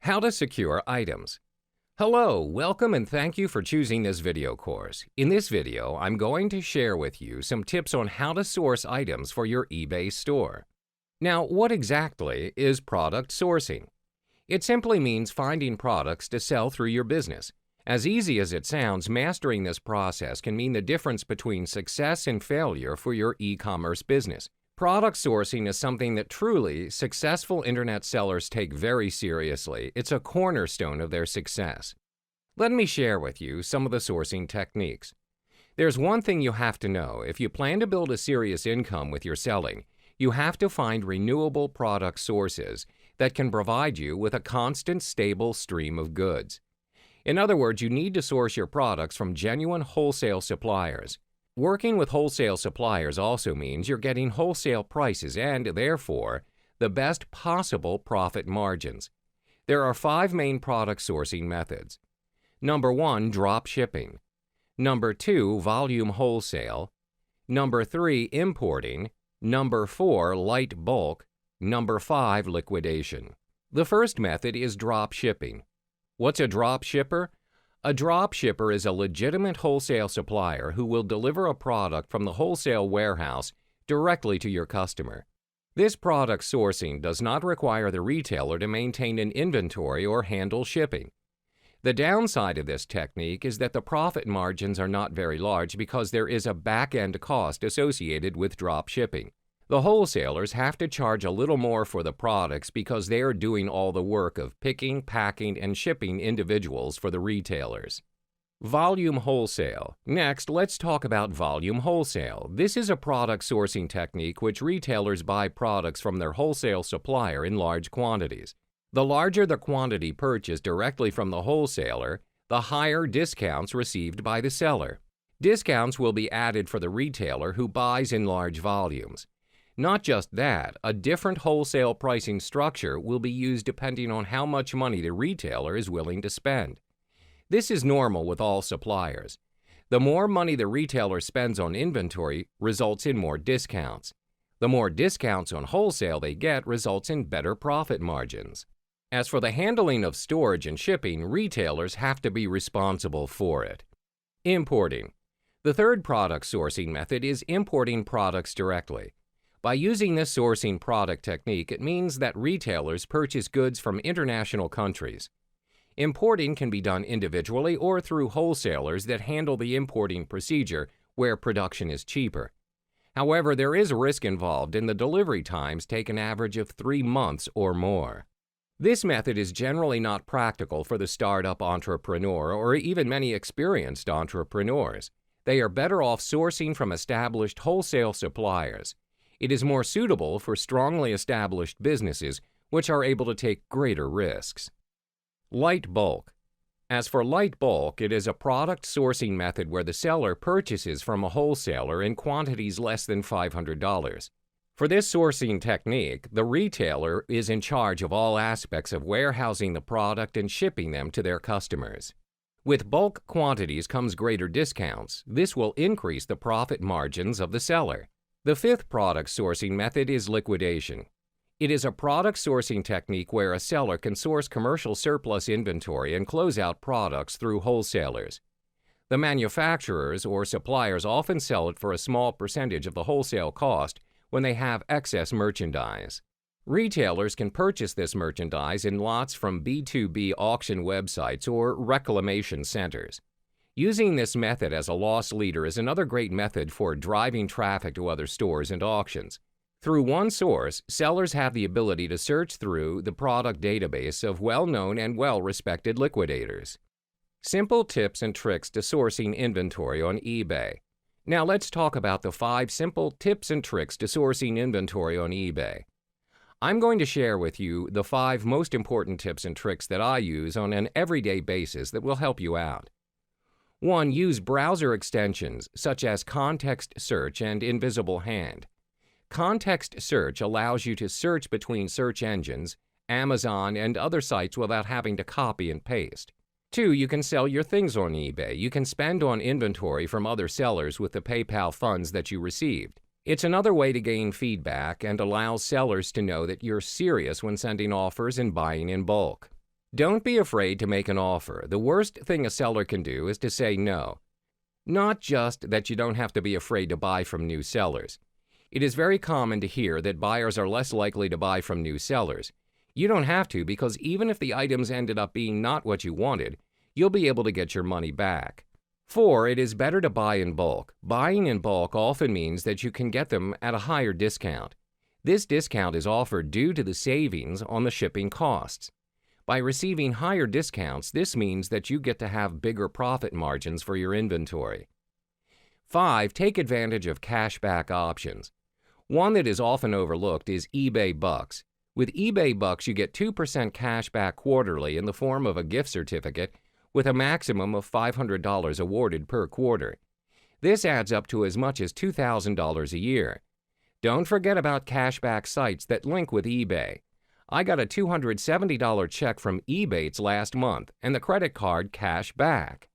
How to secure items. Hello, welcome and thank you for choosing this video course. In this video, I'm going to share with you some tips on how to source items for your eBay store. Now, what exactly is product sourcing? It simply means finding products to sell through your business. As easy as it sounds, mastering this process can mean the difference between success and failure for your e-commerce business. Product sourcing is something that truly successful internet sellers take very seriously. It's a cornerstone of their success. Let me share with you some of the sourcing techniques. There's one thing you have to know. If you plan to build a serious income with your selling, you have to find renewable product sources that can provide you with a constant, stable stream of goods. In other words, you need to source your products from genuine wholesale suppliers. Working with wholesale suppliers also means you're getting wholesale prices and, therefore, the best possible profit margins. There are 5 main product sourcing methods. Number 1, drop shipping. Number 2, volume wholesale. Number 3, importing. Number 4, light bulk. Number 5, liquidation. The first method is drop shipping. What's a drop shipper? A drop shipper is a legitimate wholesale supplier who will deliver a product from the wholesale warehouse directly to your customer. This product sourcing does not require the retailer to maintain an inventory or handle shipping. The downside of this technique is that the profit margins are not very large because there is a back-end cost associated with drop shipping. The wholesalers have to charge a little more for the products because they are doing all the work of picking, packing, and shipping individuals for the retailers. Volume wholesale. Next, let's talk about volume wholesale. This is a product sourcing technique which retailers buy products from their wholesale supplier in large quantities. The larger the quantity purchased directly from the wholesaler, the higher discounts received by the seller. Discounts will be added for the retailer who buys in large volumes. Not just that, a different wholesale pricing structure will be used depending on how much money the retailer is willing to spend. This is normal with all suppliers. The more money the retailer spends on inventory results in more discounts. The more discounts on wholesale they get results in better profit margins. As for the handling of storage and shipping, retailers have to be responsible for it. Importing. The third product sourcing method is importing products directly. By using this sourcing product technique, it means that retailers purchase goods from international countries. Importing can be done individually or through wholesalers that handle the importing procedure where production is cheaper. However, there is risk involved and the delivery times take an average of 3 months or more. This method is generally not practical for the startup entrepreneur or even many experienced entrepreneurs. They are better off sourcing from established wholesale suppliers. It is more suitable for strongly established businesses which are able to take greater risks. Light bulk. As for light bulk, it is a product sourcing method where the seller purchases from a wholesaler in quantities less than $500. For this sourcing technique, the retailer is in charge of all aspects of warehousing the product and shipping them to their customers. With bulk quantities comes greater discounts. This will increase the profit margins of the seller. The fifth product sourcing method is liquidation. It is a product sourcing technique where a seller can source commercial surplus inventory and close out products through wholesalers. The manufacturers or suppliers often sell it for a small percentage of the wholesale cost when they have excess merchandise. Retailers can purchase this merchandise in lots from B2B auction websites or reclamation centers. Using this method as a loss leader is another great method for driving traffic to other stores and auctions. Through one source, sellers have the ability to search through the product database of well-known and well-respected liquidators. Simple tips and tricks to sourcing inventory on eBay. Now let's talk about the 5 simple tips and tricks to sourcing inventory on eBay. I'm going to share with you the 5 most important tips and tricks that I use on an everyday basis that will help you out. 1. Use browser extensions such as context search and invisible hand. Context search allows you to search between search engines, Amazon, and other sites without having to copy and paste. 2. You can sell your things on eBay. You can spend on inventory from other sellers with the PayPal funds that you received. It's another way to gain feedback and allows sellers to know that you're serious when sending offers and buying in bulk. Don't be afraid to make an offer. The worst thing a seller can do is to say no. Not just that you don't have to be afraid to buy from new sellers. It is very common to hear that buyers are less likely to buy from new sellers. You don't have to, because even if the items ended up being not what you wanted, you'll be able to get your money back. 4. It is better to buy in bulk. Buying in bulk often means that you can get them at a higher discount. This discount is offered due to the savings on the shipping costs. By receiving higher discounts, this means that you get to have bigger profit margins for your inventory. 5. Take advantage of cashback options. One that is often overlooked is eBay Bucks. With eBay Bucks, you get 2% cash back quarterly in the form of a gift certificate with a maximum of $500 awarded per quarter. This adds up to as much as $2,000 a year. Don't forget about cashback sites that link with eBay. I got a $270 check from Ebates last month, and the credit card cash back.